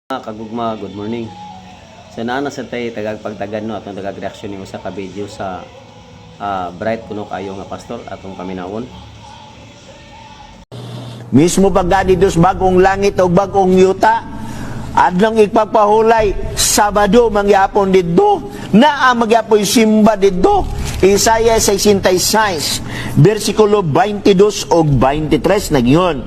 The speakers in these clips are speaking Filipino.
Kagugma, good morning. So naana sa tay pagtagan no atong reaction nimo sa ka-video sa bright kuno kayo nga pastor atong paminawon. Mismo pagdadi dos bagong langit o bagong yuta, adlang ipapahulay Sabado mangyapon didto, naa magyapoy simba didto. Isaiah 66 bersikulo 22 o 23 nagyon.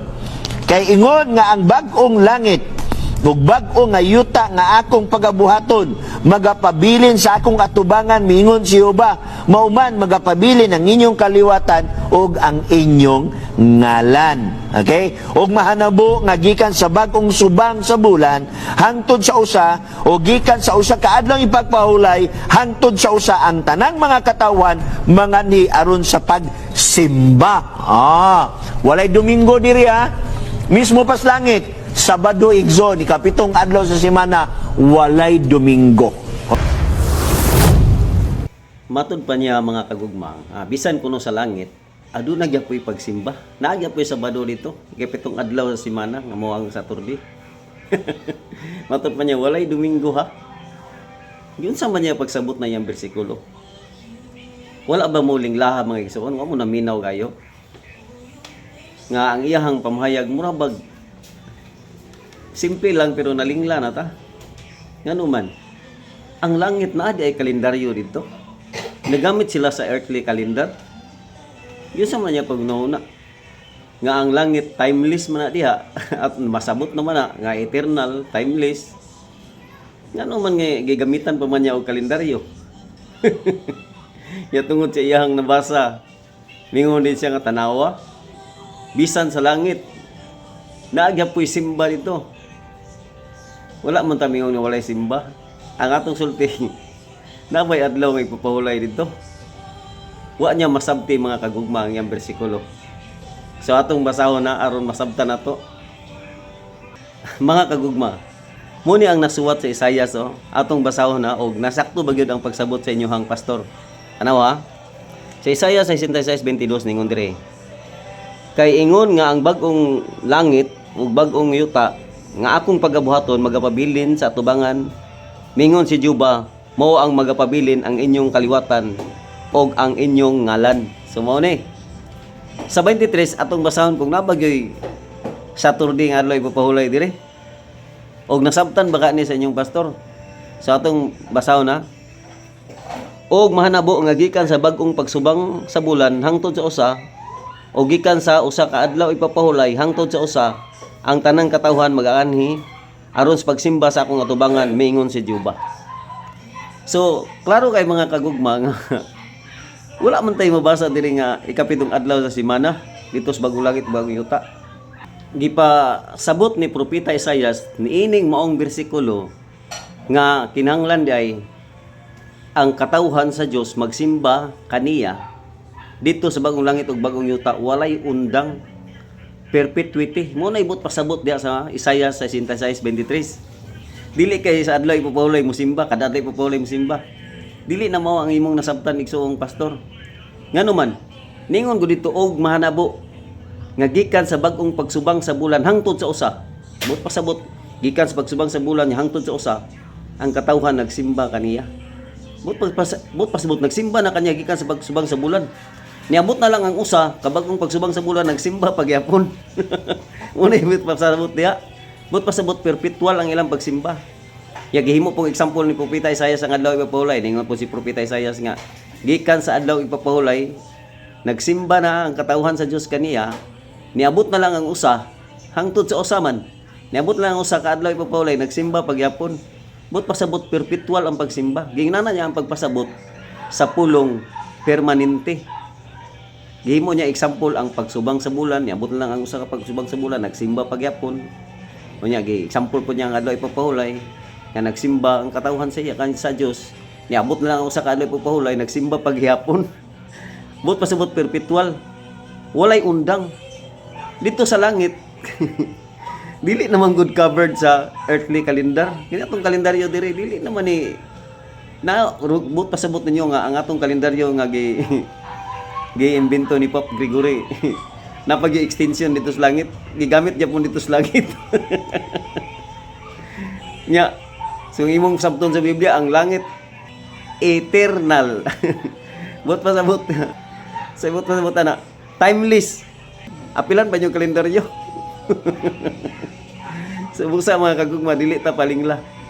Kay ingon nga ang bagong langit ug bag-o nga yuta nga akong pagabuhaton magapabilin sa akong atubangan, mingon si Jehova, mauman magapabilin ang inyong kaliwatan ug ang inyong ngalan. Okay? Ug mahanabo nga gikan sa bag-ong subang sa bulan hangtod sa usa o gikan sa usa ka adlong ipagpahulay hangtod sa usa ang tanang mga katawan mga ni aron sa pagsimba. Walay Domingo diri ha. Mismo pas langit Sabado igsoon, ikapitong adlaw sa semana, walay Domingo. Matod pa niya mga kagugma, bisan kuno sa langit, aduna gyapoy pagsimba. Naagyapoy Sabado dito, ikapitong adlaw sa semana nga mao ang Saturday. Matod pa niya walay Domingo ha. Yun sa man niya pagsabot na yang bersikulo. Wala ba muling laha mga igsoon? Wa mo na minaw kayo. Nga ang iyahang pamahayag murabag simple lang pero nalingla na ta. Ngano man, ang langit na adi ay kalendaryo dito. Nagamit sila sa earthly calendar. Yun sa man niya pagnauna. Nga ang langit timeless man na diha at masabot naman na nga eternal, timeless. Ngano man nga gigamitan pa man niya og kalendaryo. Ya tungod sa iyang nabasa, mingon din siya nga tanawa. Bisan sa langit, naagyapoy simba dito. Wala man tamingon nga walay simba. Ang atong sulti, nabay adlaw may papahulay dito. Wa niya masabti mga kagugma ang iyang bersikulo. So atong basahon na aron masabtan nato. Mga kagugma, muni ang nasuwat sa Isaiah atong basahon na og nasakto ba gyud ang pagsabot sa inyohang pastor. Ano ha? Sa Isaiah 66:22 ningon dire. Kay ingon nga ang bag-ong langit ug bag-ong yuta nga akong pagabuhaton magapabilin sa atubangan, mingon si Jehova, mao ang magapabilin ang inyong kaliwatan og ang inyong ngalan. So mao ni. Sa 23 atong basahon kung nabagyoy Saturday nga adlaw ipapahulay dire. Og nasabtan baka ni sa inyong pastor. Sa atong basahon na og mahanabo nga gikan sa bag-ong pagsubang sa bulan hangtod sa usa o gikan sa usa ka adlaw ipapahulay hangtod sa usa ang tanang katawhan mag-aanhi aron sa pagsimba sa akong atubangan, miingon si Jehova. So klaro kay mga kagugma nga wala man tayo mabasa diri nga ikapitong adlaw sa semana dito sa bagong langit bagong yuta. Gipasabot ni propeta Isaiah niining maong bersikulo nga kinahanglan ay ang katawhan sa Dios magsimba kaniya dito sa bagong langit ug bagong yuta, walay undang, perpetuity. Mo na ibot pasabot diha sa Isaiah 66:23. Dili kay sa adlaw ipapahulay mo simba, kada adlaw ipapahulay mo simba. Dili na mao ang imong nasabtan igsoong pastor. Ngano man, ningon gud dito og mahanabo nga gikan sa bag-ong pagsubang sa bulan hangtod sa usa. Ibot pasabot gikan sa pagsubang sa bulan hangtod sa usa, ang katawhan nagsimba kaniya. But pasabot nagsimba na kanya gikan sa pagsubang sa bulan. Niabot na lang ang usa kabagong pagsubang sa bulan nagsimba pagyapon. Una ibit pasabot diha. But pasabot perpetual ang ilang pagsimba. Ya gihimo pong example ni propeta Isaiah sa adlaw ipapahulay. Ningon po si propeta Isaiah nga gikan sa adlaw ipapahulay nagsimba na ang katawhan sa Dios kaniya. Niabot na lang ang usa hangtod sa usa man. Niabot na lang ang usa ka adlaw ipapahulay nagsimba pagyapon. But pasabot perpetual ang pagsimba. Gingnana niya ang pagpasabot sa pulong permanente. Gihimo niya example ang pagsubang sa bulan, niabot lang ang usa ka pagsubang sa bulan, nagsimba pagyapon. Unya gi example po niya ang adlaw ipapahulay, nga nagsimba ang katawhan sa iya kan sa Dios. Niabot lang ang usa ka adlaw ipapahulay, nagsimba pagyapon. But pasabot perpetual. Walay undang. Dito sa langit. Dili naman good covered sa earthly calendar. Kini atong kalendaryo dire dili naman ni na but pasabot ninyo nga ang atong kalendaryo nga gi-imbento ni Pope Gregory. Napagi-extension dito sa langit. Gigamit niya po dito sa langit. Nya, so ang imong sabton sa Biblia, ang langit eternal. Bot pa sa bot. Sa bot pa sa bot ana. Timeless. Apilan pa yung kalendaryo. Sa busa mga kagugma, dili ta palingla.